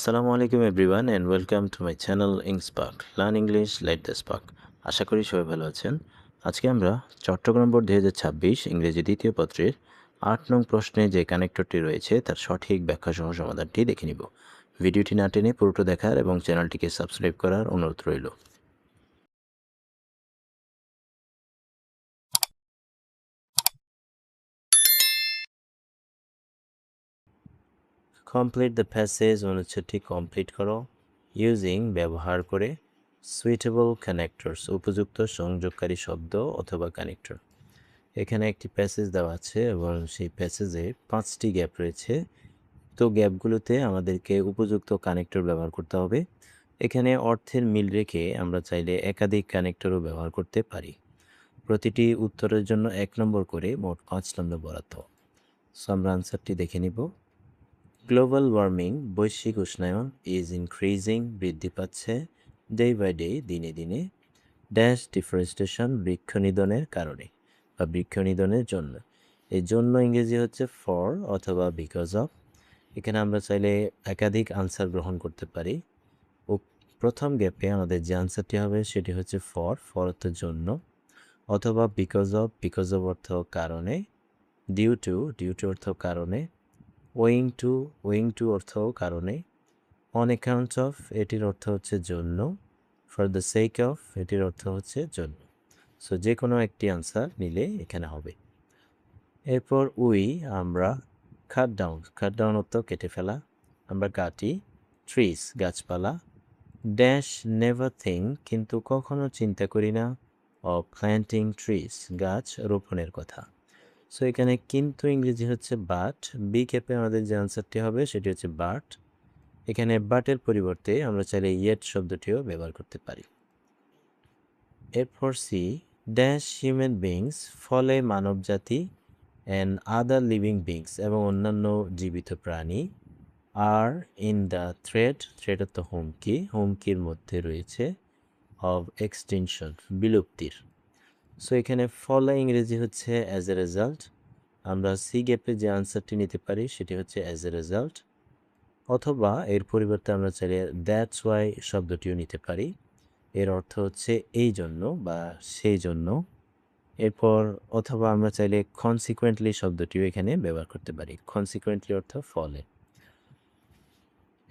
আসসালামু আলাইকুম everyone and welcome to my channel Engspark learn English let the spark. আশা করি সবাই ভালো আছেন। আজকে আমরা চট্টগ্রাম বোর্ড 2026 ইংরেজি দ্বিতীয় পত্রের 8 নং প্রশ্নে যে কানেক্টরটি রয়েছে তার সঠিক ব্যাখ্যা সহ সমাধানটি দেখে নিব। ভিডিওটি না টেনে পুরোটা দেখার এবং চ্যানেলটিকে সাবস্ক্রাইব করার অনুরোধ রইল। কমপ্লিট দ্য প্যাসেজ, অনুচ্ছেদটি কমপ্লিট করো ইউজিং ব্যবহার করে সুইটেবল কানেক্টরস, উপযুক্ত সংযোগকারী শব্দ অথবা কানেক্টর। এখানে একটি প্যাসেজ দেওয়া আছে এবং সেই প্যাসেজে 5টি গ্যাপ রয়েছে। তো গ্যাপগুলোতে আমাদেরকে উপযুক্ত কানেক্টর ব্যবহার করতে হবে। এখানে অর্থের মিল রেখে আমরা চাইলে একাধিক কানেক্টরও ব্যবহার করতে পারি। প্রতিটি উত্তরের জন্য 1 নম্বর করে মোট 5 নম্বর বরাদ্দ। সো আমরা আনসারটি দেখে নিব। গ্লোবাল ওয়ার্মিং, বৈশ্বিক উষ্ণায়ন, ইজ ইনক্রিজিং, বৃদ্ধি পাচ্ছে, ডে বাই ডে, দিনে দিনে, ড্যাশ ডিফরেস্টেশন, বৃক্ষ নিধনের কারণে বা বৃক্ষ নিধনের জন্য। এই জন্য ইংরেজি হচ্ছে ফর অথবা বিকজ অফ। এখানে আমরা চাইলে একাধিক আনসার গ্রহণ করতে পারি। ও প্রথম গ্যাপে আমাদের যে আনসারটি হবে সেটি হচ্ছে ফর অর্থ জন্য, অথবা বিকজ অফ অর্থ কারণে, ডিউ টু অর্থ কারণে, ওয়িং টু অর্থ কারণে, অন অ্যাকাউন্ট অফ এটির অর্থ হচ্ছে জন্য, ফর দ্য সেক অফ এটির অর্থ হচ্ছে জন্য। সো যে কোনো একটি আনসার নিলে এখানে হবে। এরপর আমরা কাট ডাউন অর্থ কেটে ফেলা, আমরা কাটি, ট্রিস গাছপালা, ড্যাশ নেভার থিঙ্ক কিন্তু কখনো চিন্তা করি না, অফ প্ল্যান্টিং ট্রিস গাছ রোপণের কথা। সো এখানে কিন্তু ইংরেজি হচ্ছে বাট, বি ক্যাপে আমাদের যে আনসারটি হবে সেটি হচ্ছে বাট। এখানে বাটের পরিবর্তে আমরা চাইলে ইয়েট শব্দটিও ব্যবহার করতে পারি। এরপর সি, ড্যাশ হিউম্যান বিংস ফলে মানবজাতি, অ্যান্ড আদার লিভিং বিংস এবং অন্যান্য জীবিত প্রাণী, আর ইন দ্য থ্রেট অর্থ হুমকির মধ্যে রয়েছে, অব এক্সটিনশন বিলুপ্তির। সো এখানে ফলে ইংরেজি হচ্ছে অ্যাজ এ রেজাল্ট। আমরা সি গ্যাপে যে আনসারটি নিতে পারি সেটি হচ্ছে অ্যাজ এ রেজাল্ট, অথবা এর পরিবর্তে আমরা চাইলে দ্যাটস ওয়াই শব্দটিও নিতে পারি। এর অর্থ হচ্ছে এই জন্য বা সেই জন্য। এরপর অথবা আমরা চাইলে কনসিকুয়েন্টলি শব্দটিও এখানে ব্যবহার করতে পারি। কনসিকুয়েন্টলি অর্থ ফলে।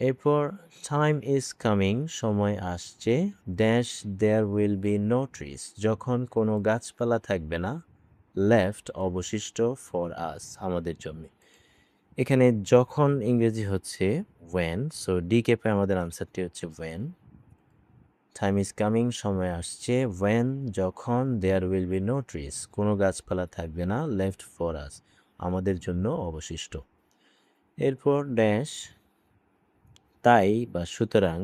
এরপর টাইম ইজ কামিং সময় আসছে, ড্যাশ there will be no trees যখন কোনো গাছপালা থাকবে না, লেফট অবশিষ্ট, ফর আস আমাদের জন্য। এখানে যখন ইংরেজি হচ্ছে ওয়েন, সো ডি ক্যাপে আমাদের আনসারটি হচ্ছে ওয়েন। টাইম ইজ কামিং সময় আসছে, ওয়েন যখন, there will be no trees কোনো গাছপালা থাকবে না, লেফট ফর আস আমাদের জন্য অবশিষ্ট। এরপর ড্যাশ তাই বা সুতরাং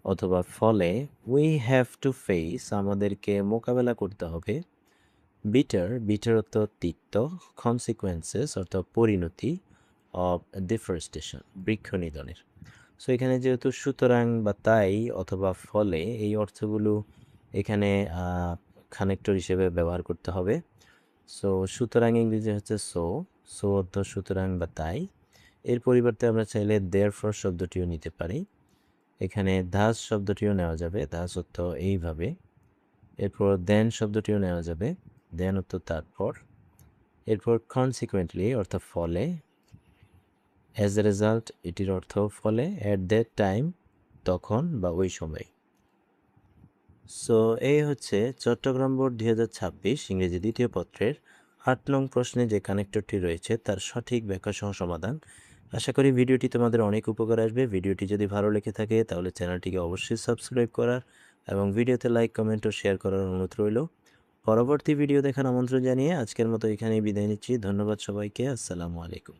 অথবা ফলে, উই হ্যাভ টু ফেস আমাদেরকে মোকাবেলা করতে হবে, বিটার অর্থ তিক্ত, কনসিকুয়েন্সেস অর্থ পরিণতি, অফ ডিফরেস্টেশন বৃক্ষ নিধনের। সো এখানে যেহেতু সুতরাং বা তাই অথবা ফলে এই অর্থগুলো এখানে কানেক্টর হিসেবে ব্যবহার করতে হবে। সো সুতরাং ইংরেজি হচ্ছে সো অর্থ সুতরাং বা তাই। এর পরিবর্তে আমরা চাইলে দেয়ারফর শব্দটিও নিতে পারি। এখানে দাস শব্দটিও নেওয়া যাবে, দাস অর্থ এইভাবে। এরপর দেন শব্দটিও নেওয়া যাবে, দেন অর্থ তারপর। এরপর কনসিকুয়েন্টলি অর্থ ফলে, অ্যাজ এ রেজাল্ট এটির অর্থ ফলে, অ্যাট দ্যাট টাইম তখন বা ওই সময়। সো এই হচ্ছে চট্টগ্রাম বোর্ড 2026 ইংরেজি দ্বিতীয় পত্রের 8 নং প্রশ্নে যে কানেক্টরটি রয়েছে তার সঠিক ব্যাখ্যা সহ সমাধান। আশা করি ভিডিওটি তোমাদের অনেক উপকার আসবে। ভিডিওটি যদি ভালো লেগে থাকে তাহলে চ্যানেলটিকে অবশ্যই সাবস্ক্রাইব করার এবং ভিডিওতে লাইক, কমেন্ট ও শেয়ার করার অনুরোধ রইল। পরবর্তী ভিডিও দেখার আমন্ত্রণ জানিয়ে আজকের মতো এখানেই বিদায় নিচ্ছি। ধন্যবাদ সবাইকে। আসসালামু আলাইকুম।